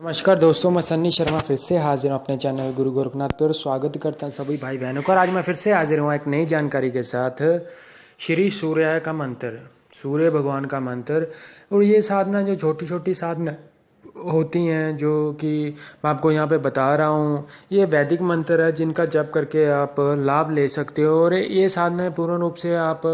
नमस्कार दोस्तों, मैं सन्नी शर्मा फिर से हाजिर हूँ अपने चैनल गुरु गोरखनाथ पे और स्वागत करता हूँ सभी भाई बहनों का। और आज मैं फिर से हाजिर हूँ एक नई जानकारी के साथ। श्री सूर्य का मंत्र, सूर्य भगवान का मंत्र। और ये साधना जो छोटी छोटी साधना होती हैं, जो कि मैं आपको यहाँ पे बता रहा हूँ, ये वैदिक मंत्र है जिनका जप करके आप लाभ ले सकते हो। और ये साधना पूर्ण रूप से आप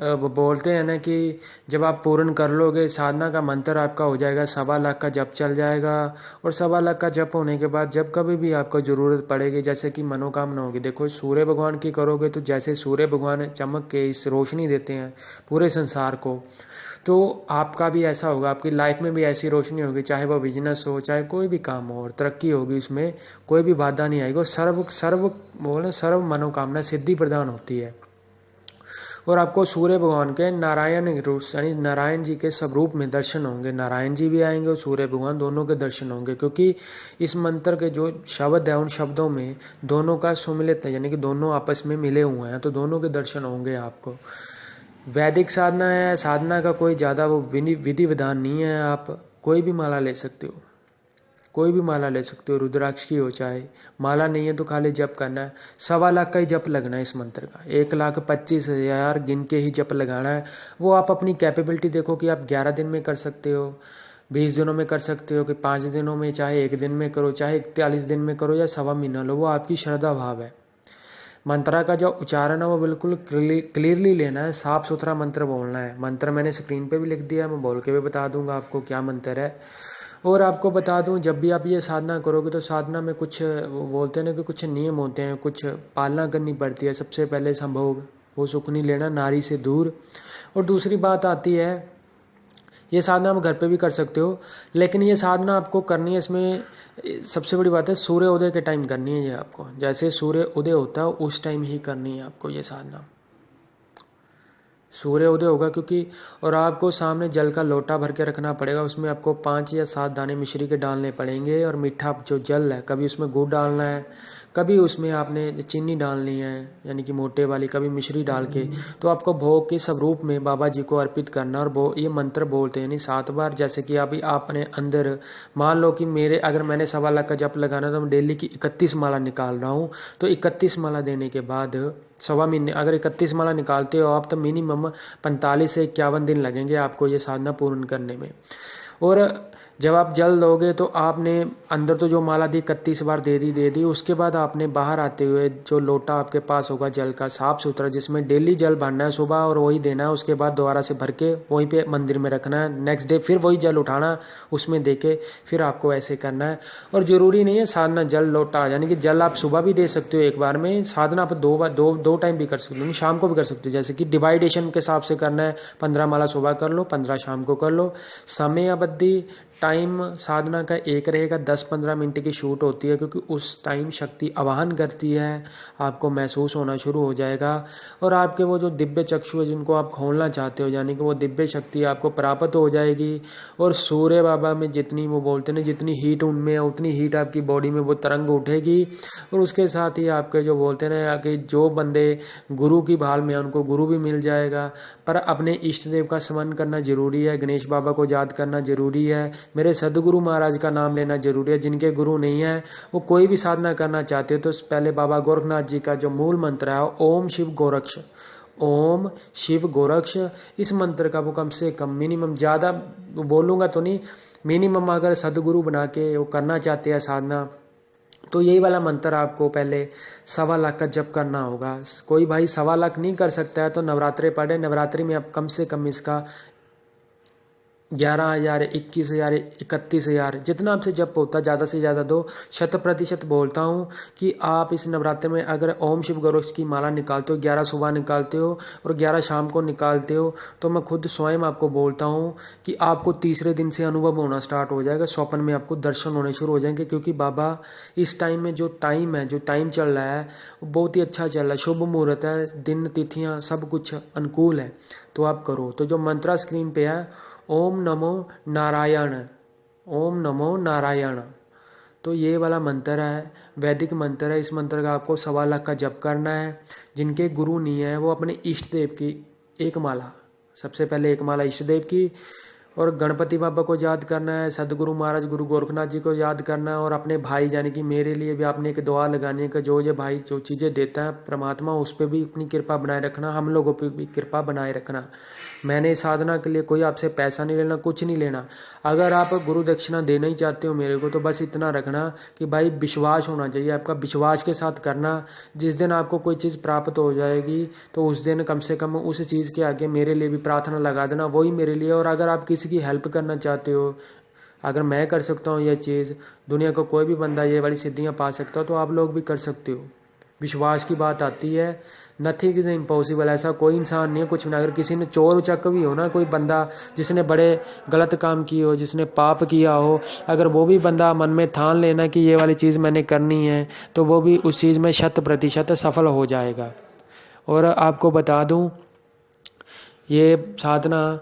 बोलते हैं ना कि जब आप पूर्ण कर लोगे साधना का मंत्र आपका हो जाएगा, 1.25 लाख का जप चल जाएगा। और 1.25 लाख का जप होने के बाद जब कभी भी आपको ज़रूरत पड़ेगी, जैसे कि मनोकामना होगी, देखो सूर्य भगवान की करोगे तो जैसे सूर्य भगवान चमक के इस रोशनी देते हैं पूरे संसार को, तो आपका भी ऐसा होगा, आपकी लाइफ में भी ऐसी रोशनी होगी, चाहे वो बिजनेस हो चाहे कोई भी काम हो, और तरक्की होगी, उसमें कोई भी बाधा नहीं आएगी। और सर्व सर्व बोले सर्व मनोकामना सिद्धि प्रदान होती है। और आपको सूर्य भगवान के नारायण रूप यानी नारायण जी के स्वरूप में दर्शन होंगे, नारायण जी भी आएंगे और सूर्य भगवान दोनों के दर्शन होंगे, क्योंकि इस मंत्र के जो शब्द है उन शब्दों में दोनों का सुमिलित है, यानी कि दोनों आपस में मिले हुए हैं, तो दोनों के दर्शन होंगे आपको। वैदिक साधना है, साधना का कोई ज़्यादा वो विधि विधान नहीं है। आप कोई भी माला ले सकते हो, कोई भी माला ले सकते हो, रुद्राक्ष की हो चाहे, माला नहीं है तो खाली जप करना है। 1.25 लाख का ही जप लगना है इस मंत्र का, 1,25,000 गिन के ही जप लगाना है। वो आप अपनी कैपेबिलिटी देखो कि आप 11 दिन में कर सकते हो, 20 दिनों में कर सकते हो, कि 5 दिनों में, चाहे 1 दिन में करो, चाहे 41 दिन में करो, या 1.25 महीना लो, वो आपकी श्रद्धा भाव है। मंत्रा का जो उच्चारण है वो बिल्कुल क्लियरली लेना है, साफ सुथरा मंत्र बोलना है। मंत्र मैंने स्क्रीन पे भी लिख दिया, मैं बोल के भी बता दूंगा आपको क्या मंत्र है। और आपको बता दूं, जब भी आप ये साधना करोगे तो साधना में कुछ वो बोलते हैं ना कि कुछ नियम होते हैं, कुछ पालना करनी पड़ती है। सबसे पहले संभोग, वो सुख नहीं लेना, नारी से दूर। और दूसरी बात आती है, ये साधना आप घर पे भी कर सकते हो, लेकिन ये साधना आपको करनी है, इसमें सबसे बड़ी बात है सूर्य उदय के टाइम करनी है। ये आपको जैसे सूर्य उदय होता है उस टाइम ही करनी है आपको ये साधना। सूर्य उदय होगा क्योंकि, और आपको सामने जल का लोटा भर के रखना पड़ेगा, उसमें आपको 5 या 7 दाने मिश्री के डालने पड़ेंगे। और मीठा जो जल है, कभी उसमें गुड़ डालना है, कभी उसमें आपने चीनी डालनी है यानी कि मोटे वाली, कभी मिश्री डाल के, तो आपको भोग के स्वरूप में बाबा जी को अर्पित करना। और ये मंत्र बोलते हैं यानी 7 बार। जैसे कि अभी आपने अंदर, मान लो कि अगर मैंने 1.25 लाख का जप लगाना तो मैं डेली की 31 माला निकाल रहा हूँ, तो 31 माला देने के बाद 1.25 महीने, अगर 31 माला निकालते हो आप, तो मिनिमम 45 से 51 दिन लगेंगे आपको ये साधना पूर्ण करने में। और जब आप जल दोगे तो आपने अंदर तो जो माला दी 31 बार दे दी, उसके बाद आपने बाहर आते हुए जो लोटा आपके पास होगा जल का साफ सुथरा, जिसमें डेली जल भरना है सुबह, और वही देना है। उसके बाद दोबारा से भर के वहीं पे मंदिर में रखना है। नेक्स्ट डे फिर वही जल उठाना, उसमें दे के फिर आपको ऐसे करना है। और ज़रूरी नहीं है साधना जल लोटा, यानी कि जल आप सुबह भी दे सकते हो एक बार में, साधना आप दो टाइम भी कर सकते हो, शाम को भी कर सकते हो। जैसे कि डिवाइडेशन के हिसाब से करना है, 15 माला सुबह कर लो, 15 शाम को कर लो। समय अवधि टाइम साधना का एक रहेगा, 10-15 मिनट की शूट होती है, क्योंकि उस टाइम शक्ति आवाहन करती है, आपको महसूस होना शुरू हो जाएगा। और आपके वो जो दिव्य चक्षु है जिनको आप खोलना चाहते हो, यानी कि वो दिव्य शक्ति आपको प्राप्त हो जाएगी। और सूर्य बाबा में जितनी, वो बोलते हैं जितनी हीट उनमें है उतनी हीट आपकी बॉडी में वो तरंग उठेगी। और उसके साथ ही आपके जो बोलते हैं ना कि जो बंदे गुरु की भाल में है उनको गुरु भी मिल जाएगा। पर अपने इष्ट देव का स्मरण करना जरूरी है, गणेश बाबा को याद करना जरूरी है, मेरे सदगुरु महाराज का नाम लेना जरूरी है। जिनके गुरु नहीं है वो कोई भी साधना करना चाहते हो तो पहले बाबा गोरखनाथ जी का जो मूल मंत्र है, ओम शिव गोरक्ष, ओम शिव गोरक्ष, इस मंत्र का वो कम से कम मिनिमम, ज़्यादा बोलूँगा तो नहीं, मिनिमम अगर सदगुरु बना के वो करना चाहते हैं साधना, तो यही वाला मंत्र आपको पहले 1.25 लाख का जप करना होगा। कोई भाई 1.25 लाख नहीं कर सकता है तो नवरात्रे पढ़े, नवरात्रि में आप कम से कम इसका 11,000, 21,000, 31,000, जितना आपसे जप होता है ज़्यादा से ज़्यादा दो। 100% बोलता हूँ कि आप इस नवरात्र में अगर ओम शिव गोरक्ष की माला निकालते हो, 11 सुबह निकालते हो और 11 शाम को निकालते हो, तो मैं खुद स्वयं आपको बोलता हूँ कि आपको तीसरे दिन से अनुभव होना स्टार्ट हो जाएगा, स्वप्न में आपको दर्शन होने शुरू हो जाएंगे। क्योंकि बाबा इस टाइम में जो टाइम चल रहा है वो बहुत ही अच्छा चल रहा है, शुभ मुहूर्त है, दिन तिथियाँ सब कुछ अनुकूल है, तो आप करो। तो जो मंत्रा स्क्रीन पे है, ओम नमो नारायण, ओम नमो नारायण, तो ये वाला मंत्र है, वैदिक मंत्र है। इस मंत्र का आपको 1.25 लाख का जप करना है। जिनके गुरु नहीं है वो अपने इष्ट देव की एक माला, सबसे पहले एक माला इष्ट देव की, और गणपति बाबा को याद करना है, सदगुरु महाराज गुरु गोरखनाथ जी को याद करना है, और अपने भाई यानी कि मेरे लिए भी आपने एक दुआ लगानी है कि जो ये भाई जो चीज़ें देता है परमात्मा उस पर भी अपनी कृपा बनाए रखना, हम लोगों पर भी कृपा बनाए रखना। मैंने साधना के लिए कोई आपसे पैसा नहीं लेना, कुछ नहीं लेना। अगर आप गुरु दक्षिणा देना ही चाहते हो मेरे को तो बस इतना रखना कि भाई विश्वास होना चाहिए आपका, विश्वास के साथ करना। जिस दिन आपको कोई चीज़ प्राप्त हो जाएगी तो उस दिन कम से कम उस चीज़ के आगे मेरे लिए भी प्रार्थना लगा देना, वही मेरे लिए। और अगर आप किसी की हेल्प करना चाहते हो, अगर मैं कर सकता हूँ यह चीज़, दुनिया का कोई भी बंदा ये वाली सिद्धियाँ पा सकता हो तो आप लोग भी कर सकते हो। विश्वास की बात आती है, नथिंग इज़ इम्पॉसिबल। ऐसा कोई इंसान नहीं है कुछ भी। अगर किसी ने चोर उचक भी हो ना, कोई बंदा जिसने बड़े गलत काम किए हो, जिसने पाप किया हो, अगर वो भी बंदा मन में ठान लेना कि ये वाली चीज़ मैंने करनी है तो वो भी उस चीज़ में 100% सफल हो जाएगा। और आपको बता दूं ये साधना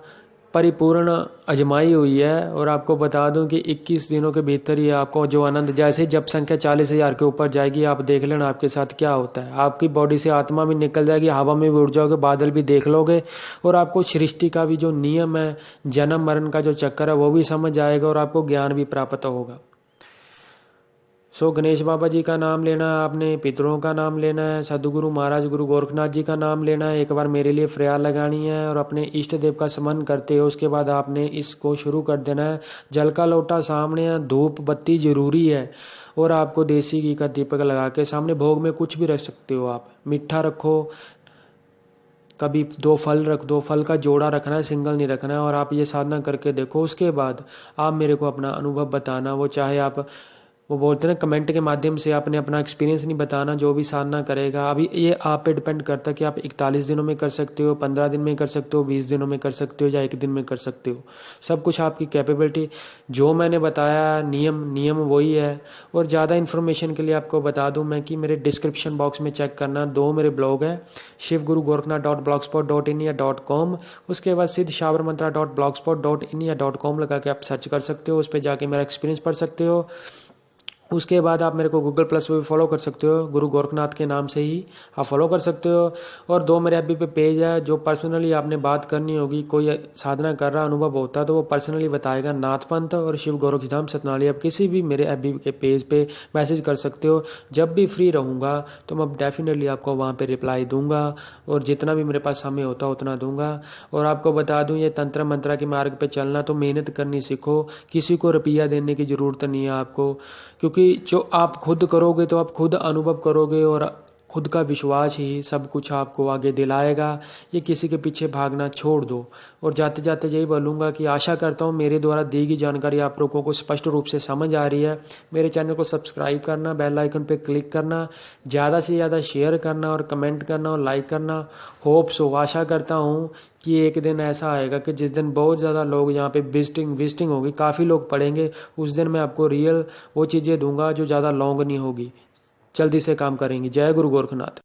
परिपूर्ण अजमाई हुई है, और आपको बता दूं कि 21 दिनों के भीतर ही आपको जो आनंद, जैसे ही जब संख्या 40,000 के ऊपर जाएगी आप देख लेना आपके साथ क्या होता है। आपकी बॉडी से आत्मा भी निकल जाएगी, हवा में भी उड़ जाओगे, बादल भी देख लोगे, और आपको सृष्टि का भी जो नियम है, जन्म मरण का जो चक्कर है वो भी समझ आएगा, और आपको ज्ञान भी प्राप्त होगा। सो गणेश बाबा जी का नाम लेना है आपने, पितरों का नाम लेना है, सदगुरु महाराज गुरु गोरखनाथ जी का नाम लेना है, एक बार मेरे लिए फ्रेयार लगानी है, और अपने इष्ट देव का स्मरण करते हो उसके बाद आपने इसको शुरू कर देना है। जल का लोटा सामने है, धूप बत्ती जरूरी है, और आपको देसी घी का दीपक लगा के सामने भोग में कुछ भी रख सकते हो आप। मीठा रखो, कभी 2 फल रख दो, फल का जोड़ा रखना है, सिंगल नहीं रखना है, और आप ये साधना करके देखो। उसके बाद आप मेरे को अपना अनुभव बताना, वो चाहे आप वो बोलते हैं ना कमेंट के माध्यम से, आपने अपना एक्सपीरियंस नहीं बताना, जो भी साधना करेगा। अभी ये आप पे डिपेंड करता है कि आप 41 दिनों में कर सकते हो, 15 दिन में कर सकते हो, 20 दिनों में कर सकते हो, या 1 दिन में कर सकते हो। सब कुछ आपकी कैपेबिलिटी, जो मैंने बताया नियम वही है। और ज़्यादा इन्फॉर्मेशन के लिए आपको बता दूं मैं कि मेरे डिस्क्रिप्शन बॉक्स में चेक करना, 2 मेरे ब्लॉग है, shivgurugorakhnath.blogspot.in या .com, उसके बाद siddhshabarmantra.blogspot.in या .com लगा के आप सर्च कर सकते हो, उस पर जाके मेरा एक्सपीरियंस पढ़ सकते हो। उसके बाद आप मेरे को गूगल प्लस पे भी फॉलो कर सकते हो, गुरु गोरखनाथ के नाम से ही आप फॉलो कर सकते हो। और 2 मेरे एफबी पे पेज है, जो पर्सनली आपने बात करनी होगी, कोई साधना कर रहा अनुभव होता है तो वो पर्सनली बताएगा, नाथ पंथ और शिव गोरखधाम सतनाली। आप किसी भी मेरे एफबी के पेज पे मैसेज कर सकते हो। जब भी फ्री रहूँगा तो मैं डेफिनेटली आपको वहाँ पर रिप्लाई दूंगा, और जितना भी मेरे पास समय होता उतना दूंगा। और आपको बता दूं ये तंत्र मंत्र के मार्ग पे चलना तो मेहनत करनी सीखो, किसी को रुपया देने की ज़रूरत नहीं है आपको, क्योंकि जो आप खुद करोगे तो आप खुद अनुभव करोगे, और खुद का विश्वास ही सब कुछ आपको आगे दिलाएगा। ये किसी के पीछे भागना छोड़ दो। और जाते जाते यही बोलूँगा कि आशा करता हूँ मेरे द्वारा दी गई जानकारी आप लोगों को स्पष्ट रूप से समझ आ रही है। मेरे चैनल को सब्सक्राइब करना, बेल आइकन पे क्लिक करना, ज़्यादा से ज़्यादा शेयर करना, और कमेंट करना, और लाइक करना। होप्स हो, आशा करता हूँ कि एक दिन ऐसा आएगा कि जिस दिन बहुत ज़्यादा लोग यहाँ पे विजिटिंग होगी, काफ़ी लोग पढ़ेंगे, उस दिन मैं आपको रियल वो चीज़ें दूंगा जो ज़्यादा लॉन्ग नहीं होगी, जल्दी से काम करेंगी। जय गुरु गोरखनाथ।